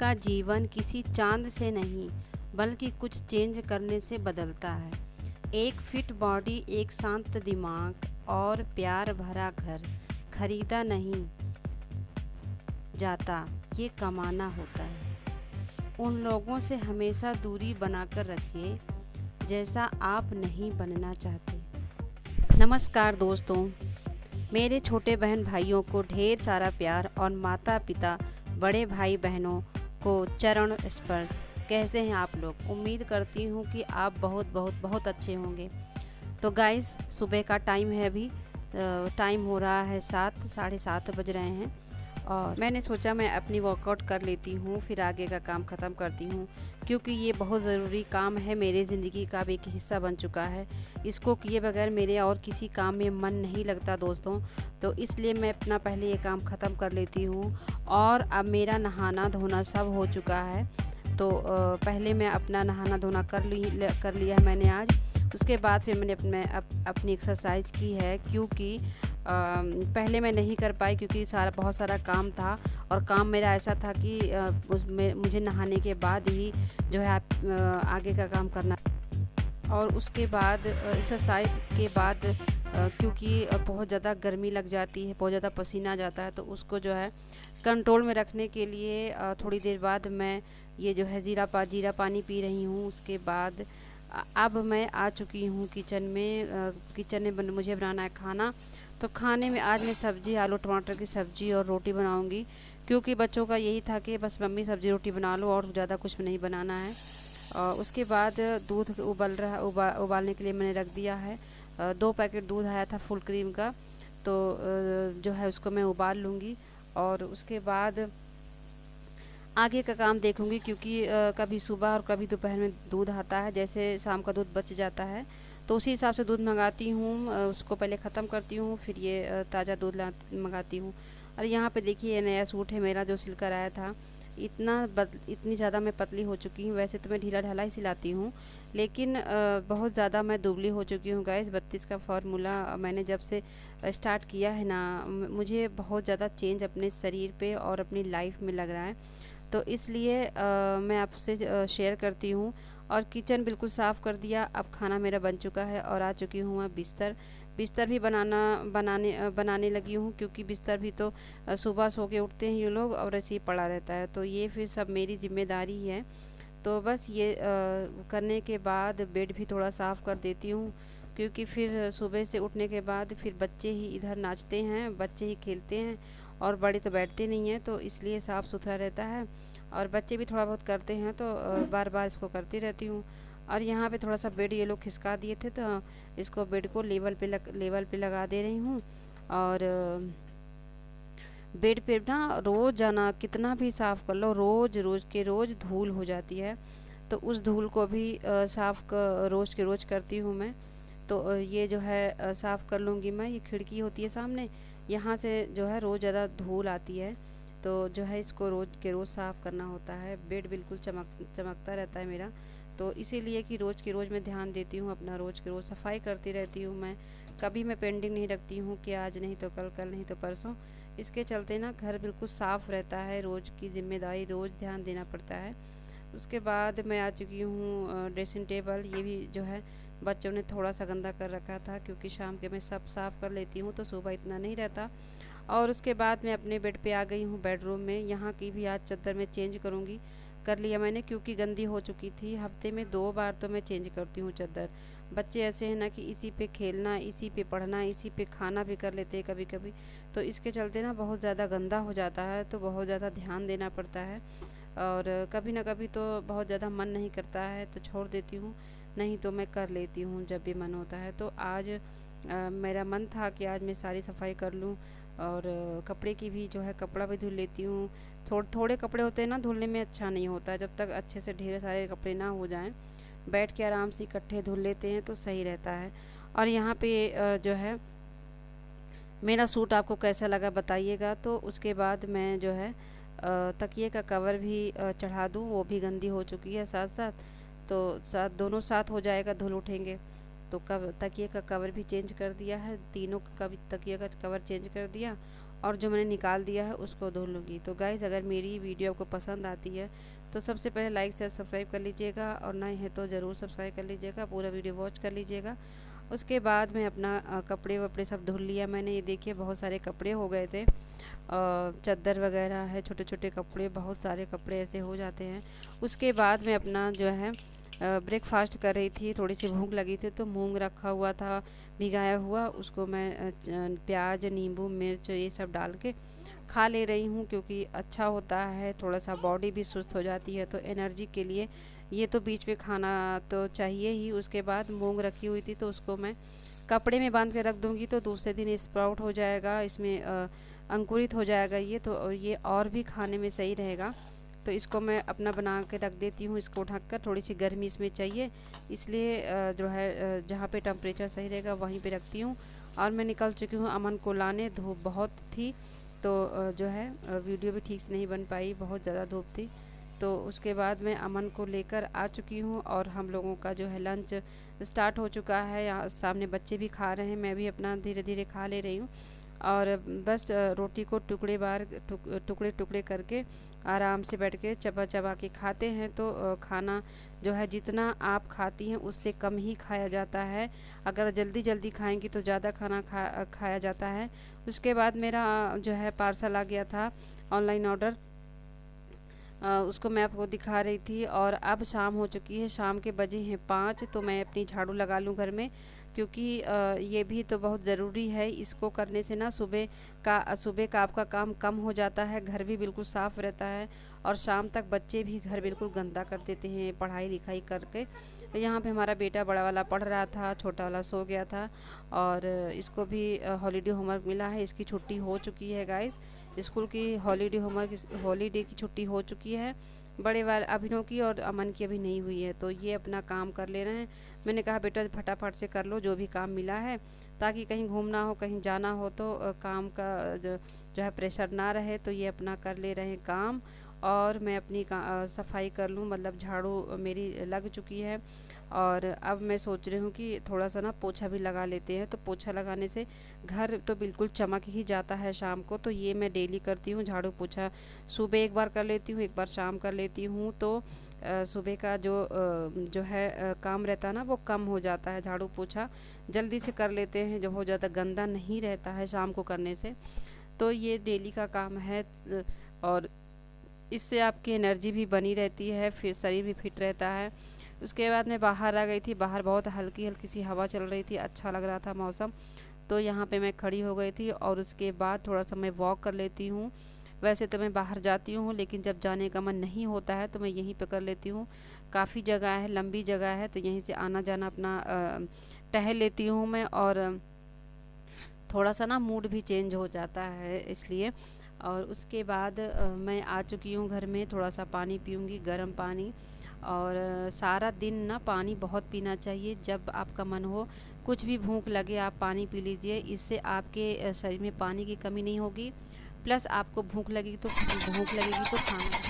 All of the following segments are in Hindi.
का जीवन किसी चाँद से नहीं बल्कि कुछ चेंज करने से बदलता है। एक फिट बॉडी, एक शांत दिमाग और प्यार भरा घर खरीदा नहीं जाता, ये कमाना होता है। उन लोगों से हमेशा दूरी बनाकर रखिए जैसा आप नहीं बनना चाहते। नमस्कार दोस्तों, मेरे छोटे बहन भाइयों को ढेर सारा प्यार और माता पिता बड़े भाई बहनों को चरण स्पर्श। कैसे हैं आप लोग? उम्मीद करती हूँ कि आप बहुत बहुत बहुत अच्छे होंगे। तो गाइस, सुबह का टाइम है, अभी टाइम हो रहा है 7, 7:30 बज रहे हैं और मैंने सोचा मैं अपनी वर्कआउट कर लेती हूँ, फिर आगे का काम ख़त्म करती हूँ, क्योंकि ये बहुत ज़रूरी काम है, मेरे ज़िंदगी का भी एक हिस्सा बन चुका है। इसको किए बगैर मेरे और किसी काम में मन नहीं लगता दोस्तों। तो इसलिए मैं अपना पहले ये काम ख़त्म कर लेती हूँ और अब मेरा नहाना धोना सब हो चुका है। तो पहले मैं अपना नहाना धोना कर लिया है मैंने आज। उसके बाद फिर मैंने अपनी एक्सरसाइज की है, क्योंकि पहले मैं नहीं कर पाई क्योंकि बहुत सारा काम था और काम मेरा ऐसा था कि उसमें मुझे नहाने के बाद ही जो है आगे का काम करना। और उसके बाद एक्सरसाइज के बाद क्योंकि बहुत ज़्यादा गर्मी लग जाती है, बहुत ज़्यादा पसीना आ जाता है, तो उसको जो है कंट्रोल में रखने के लिए थोड़ी देर बाद मैं ये जो है जीरा पानी पी रही हूँ। उसके बाद अब मैं आ चुकी हूँ किचन में मुझे बनाना है खाना। तो खाने में आज मैं सब्ज़ी, आलू टमाटर की सब्ज़ी और रोटी बनाऊँगी, क्योंकि बच्चों का यही था कि बस मम्मी सब्ज़ी रोटी बना लो और ज़्यादा कुछ नहीं बनाना है। और उसके बाद दूध उबालने के लिए मैंने रख दिया है। 2 पैकेट दूध आया था फुल क्रीम का, तो जो है उसको मैं उबाल लूँगी और उसके बाद आगे का काम देखूँगी, क्योंकि कभी सुबह और कभी दोपहर में दूध आता है, जैसे शाम का दूध बच जाता है तो उसी हिसाब से दूध मंगाती हूँ। उसको पहले ख़त्म करती हूँ, फिर ये ताज़ा दूध मंगाती हूँ। और यहाँ पे देखिए, ये नया सूट है मेरा जो सिलकर आया था। इतनी ज़्यादा मैं पतली हो चुकी हूँ। वैसे तो मैं ढीला ढाला ही सिलाती हूँ, लेकिन बहुत ज़्यादा मैं दुबली हो चुकी हूँ गाइस। 32 का फार्मूला मैंने जब से स्टार्ट किया है ना, मुझे बहुत ज़्यादा चेंज अपने शरीर पे और अपनी लाइफ में लग रहा है। तो इसलिए मैं आपसे शेयर करती हूँ। और किचन बिल्कुल साफ़ कर दिया। अब खाना मेरा बन चुका है और आ चुकी हूँ मैं बिस्तर भी बनाने लगी हूँ, क्योंकि बिस्तर भी तो सुबह सो के उठते हैं ये लोग और ऐसे ही पड़ा रहता है, तो ये फिर सब मेरी जिम्मेदारी है। तो बस ये करने के बाद बेड भी थोड़ा साफ़ कर देती हूँ, क्योंकि फिर सुबह से उठने के बाद फिर बच्चे ही इधर नाचते हैं, बच्चे ही खेलते हैं और बड़े तो बैठते नहीं हैं, तो इसलिए साफ़ सुथरा रहता है। और बच्चे भी थोड़ा बहुत करते हैं, तो बार बार इसको करती रहती हूँ। और यहाँ पे थोड़ा सा बेड ये लोग खिसका दिए थे, तो इसको बेड को लेवल पे लगा दे रही हूँ। और बेड पे ना रोज़ जाना, कितना भी साफ़ कर लो, रोज़ धूल हो जाती है, तो उस धूल को भी रोज़ के रोज़ करती हूँ मैं। तो ये जो है साफ़ कर लूँगी मैं। ये खिड़की होती है सामने, यहाँ से जो है रोज़ ज़्यादा धूल आती है, तो जो है इसको रोज़ के रोज़ साफ़ करना होता है। बेड बिल्कुल चमकता रहता है मेरा, तो इसीलिए कि रोज़ के रोज़ मैं ध्यान देती हूँ, अपना रोज़ के रोज़ सफाई करती रहती हूँ मैं। कभी मैं पेंडिंग नहीं रखती हूँ कि आज नहीं तो कल, कल नहीं तो परसों। इसके चलते ना घर बिल्कुल साफ़ रहता है। रोज़ की जिम्मेदारी, रोज़ ध्यान देना पड़ता है। उसके बाद मैं आ चुकी हूँ ड्रेसिंग टेबल। ये भी जो है बच्चों ने थोड़ा सा गंदा कर रखा था, क्योंकि शाम के मैं सब साफ़ कर लेती हूँ, तो सुबह इतना नहीं रहता। और उसके बाद मैं अपने बेड पे आ गई हूँ, बेडरूम में। यहाँ की भी आज चादर में चेंज कर लिया मैंने, क्योंकि गंदी हो चुकी थी। हफ्ते में 2 बार तो मैं चेंज करती हूँ चादर। बच्चे ऐसे हैं ना कि इसी पे खेलना, इसी पे पढ़ना, इसी पे खाना भी कर लेते हैं कभी कभी, तो इसके चलते ना बहुत ज़्यादा गंदा हो जाता है, तो बहुत ज़्यादा ध्यान देना पड़ता है। और कभी ना कभी तो बहुत ज़्यादा मन नहीं करता है तो छोड़ देती हूँ, नहीं तो मैं कर लेती हूँ जब भी मन होता है। तो आज मेरा मन था कि आज मैं सारी सफाई कर लूँ, और कपड़े की भी जो है कपड़ा भी धुल लेती हूँ। थोड़े कपड़े होते हैं ना, धुलने में अच्छा नहीं होता है, जब तक अच्छे से ढेर सारे कपड़े ना हो जाएं। बैठ के आराम से इकट्ठे धुल लेते हैं तो सही रहता है। और यहाँ पे जो है मेरा सूट आपको कैसा लगा बताइएगा। तो उसके बाद मैं जो है तकिए का कवर भी चढ़ा दूँ, वो भी गंदी हो चुकी है साथ साथ, तो दोनों साथ हो जाएगा, धुल उठेंगे। तो तकिए का कवर भी चेंज कर दिया है, तीनों का भी तकिए का कवर चेंज कर दिया। और जो मैंने निकाल दिया है उसको धो लूँगी। तो गाइज़ अगर मेरी वीडियो आपको पसंद आती है तो सबसे पहले लाइक शेयर सब्सक्राइब कर लीजिएगा, और नए हैं तो ज़रूर सब्सक्राइब कर लीजिएगा, पूरा वीडियो वॉच कर लीजिएगा। उसके बाद मैं अपना कपड़े वपड़े सब धुल लिया मैंने। ये देखिए बहुत सारे कपड़े हो गए थे, चादर वगैरह है, छोटे छोटे कपड़े, बहुत सारे कपड़े ऐसे हो जाते हैं। उसके बाद मैं अपना जो है ब्रेकफास्ट कर रही थी, थोड़ी सी भूख लगी थी तो मूंग रखा हुआ था भिगाया हुआ, उसको मैं प्याज नींबू मिर्च ये सब डाल के खा ले रही हूँ, क्योंकि अच्छा होता है, थोड़ा सा बॉडी भी सुस्त हो जाती है, तो एनर्जी के लिए ये तो बीच में खाना तो चाहिए ही। उसके बाद मूंग रखी हुई थी तो उसको मैं कपड़े में बांध के रख दूँगी, तो दूसरे दिन स्प्राउट हो जाएगा, इसमें अंकुरित हो जाएगा ये, तो ये और भी खाने में सही रहेगा। तो इसको मैं अपना बना के रख देती हूँ, इसको ढककर। थोड़ी सी गर्मी इसमें चाहिए, इसलिए जो है जहाँ पे टेम्परेचर सही रहेगा वहीं पे रखती हूँ। और मैं निकल चुकी हूँ अमन को लाने, धूप बहुत थी तो जो है वीडियो भी ठीक से नहीं बन पाई, बहुत ज़्यादा धूप थी। तो उसके बाद मैं अमन को लेकर आ चुकी हूँ और हम लोगों का जो है लंच स्टार्ट हो चुका है। यहाँ सामने बच्चे भी खा रहे हैं, मैं भी अपना धीरे धीरे खा ले रही हूँ। और बस रोटी को टुकड़े टुकड़े करके आराम से बैठ के चबा चबा के खाते हैं। तो खाना जो है जितना आप खाती हैं उससे कम ही खाया जाता है, अगर जल्दी जल्दी खाएंगी तो ज़्यादा खाना खाया जाता है। उसके बाद मेरा जो है पार्सल आ गया था, ऑनलाइन ऑर्डर, उसको मैं आपको दिखा रही थी। और अब शाम हो चुकी है, शाम के बजे हैं 5, तो मैं अपनी झाड़ू लगा लूँ घर में, क्योंकि ये भी तो बहुत ज़रूरी है। इसको करने से ना सुबह का आपका काम कम हो जाता है, घर भी बिल्कुल साफ़ रहता है, और शाम तक बच्चे भी घर बिल्कुल गंदा कर देते हैं पढ़ाई लिखाई करके। तो यहाँ पे हमारा बेटा बड़ा वाला पढ़ रहा था, छोटा वाला सो गया था, और इसको भी हॉलीडे होमवर्क मिला है, इसकी छुट्टी हो चुकी है गाइस, स्कूल की हॉलीडे की छुट्टी हो चुकी है। बड़े वाले अभिनव की और अमन की अभी नहीं हुई है, तो ये अपना काम कर ले रहे हैं। मैंने कहा बेटा फटाफट से कर लो जो भी काम मिला है, ताकि कहीं घूमना हो कहीं जाना हो तो काम का जो है प्रेशर ना रहे। तो ये अपना कर ले रहे हैं काम, और मैं अपनी सफाई कर लूँ, मतलब झाड़ू मेरी लग चुकी है। और अब मैं सोच रही हूँ कि थोड़ा सा ना पोछा भी लगा लेते हैं, तो पोछा लगाने से घर तो बिल्कुल चमक ही जाता है शाम को। तो ये मैं डेली करती हूँ, झाड़ू पोछा सुबह एक बार कर लेती हूँ, एक बार शाम कर लेती हूँ। तो सुबह का जो है काम रहता है ना वो कम हो जाता है, झाड़ू पोछा जल्दी से कर लेते हैं, जो हो ज़्यादा गंदा नहीं रहता है शाम को करने से। तो ये डेली का काम है, और इससे आपकी एनर्जी भी बनी रहती है, फिर शरीर भी फिट रहता है। उसके बाद मैं बाहर आ गई थी, बाहर बहुत हल्की हल्की सी हवा चल रही थी, अच्छा लग रहा था मौसम, तो यहाँ पे मैं खड़ी हो गई थी। और उसके बाद थोड़ा सा मैं वॉक कर लेती हूँ। वैसे तो मैं बाहर जाती हूँ, लेकिन जब जाने का मन नहीं होता है तो मैं यहीं पे कर लेती हूँ। काफ़ी जगह है, लंबी जगह है, तो यहीं से आना जाना अपना टहल लेती हूँ मैं। और थोड़ा सा ना मूड भी चेंज हो जाता है इसलिए। और उसके बाद मैं आ चुकी हूँ घर में, थोड़ा सा पानी पीऊँगी, गर्म पानी। और सारा दिन ना पानी बहुत पीना चाहिए, जब आपका मन हो, कुछ भी भूख लगे आप पानी पी लीजिए, इससे आपके शरीर में पानी की कमी नहीं होगी। प्लस आपको भूख लगेगी तो खाना।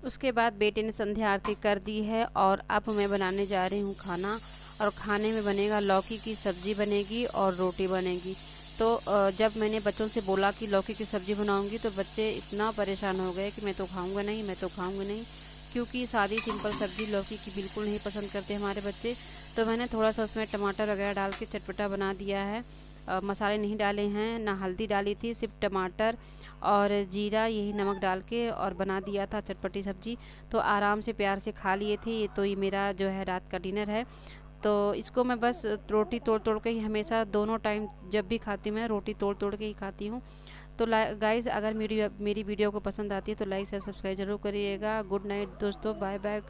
उसके बाद बेटे ने संध्या आरती कर दी है, और अब मैं बनाने जा रही हूँ खाना। और खाने में बनेगा लौकी की सब्ज़ी बनेगी और रोटी बनेगी। तो जब मैंने बच्चों से बोला कि लौकी की सब्ज़ी बनाऊंगी, तो बच्चे इतना परेशान हो गए कि मैं तो खाऊंगा नहीं, मैं तो खाऊंगा नहीं, क्योंकि सादी सिंपल सब्ज़ी लौकी की बिल्कुल नहीं पसंद करते हमारे बच्चे। तो मैंने थोड़ा सा उसमें टमाटर वगैरह डाल के चटपटा बना दिया है। मसाले नहीं डाले हैं, ना हल्दी डाली थी, सिर्फ टमाटर और जीरा, यही नमक डाल के और बना दिया था चटपटी सब्ज़ी। तो आराम से प्यार से खा लिए थे। तो ये मेरा जो है रात का डिनर है। तो इसको मैं बस रोटी तोड़ तोड़ के ही, हमेशा दोनों टाइम जब भी खाती हूँ मैं रोटी तोड़ तोड़ के ही खाती हूँ। तो गाइज़ अगर मेरी वीडियो को पसंद आती है तो लाइक शेयर सब्सक्राइब जरूर करिएगा। गुड नाइट दोस्तों, बाय बाय।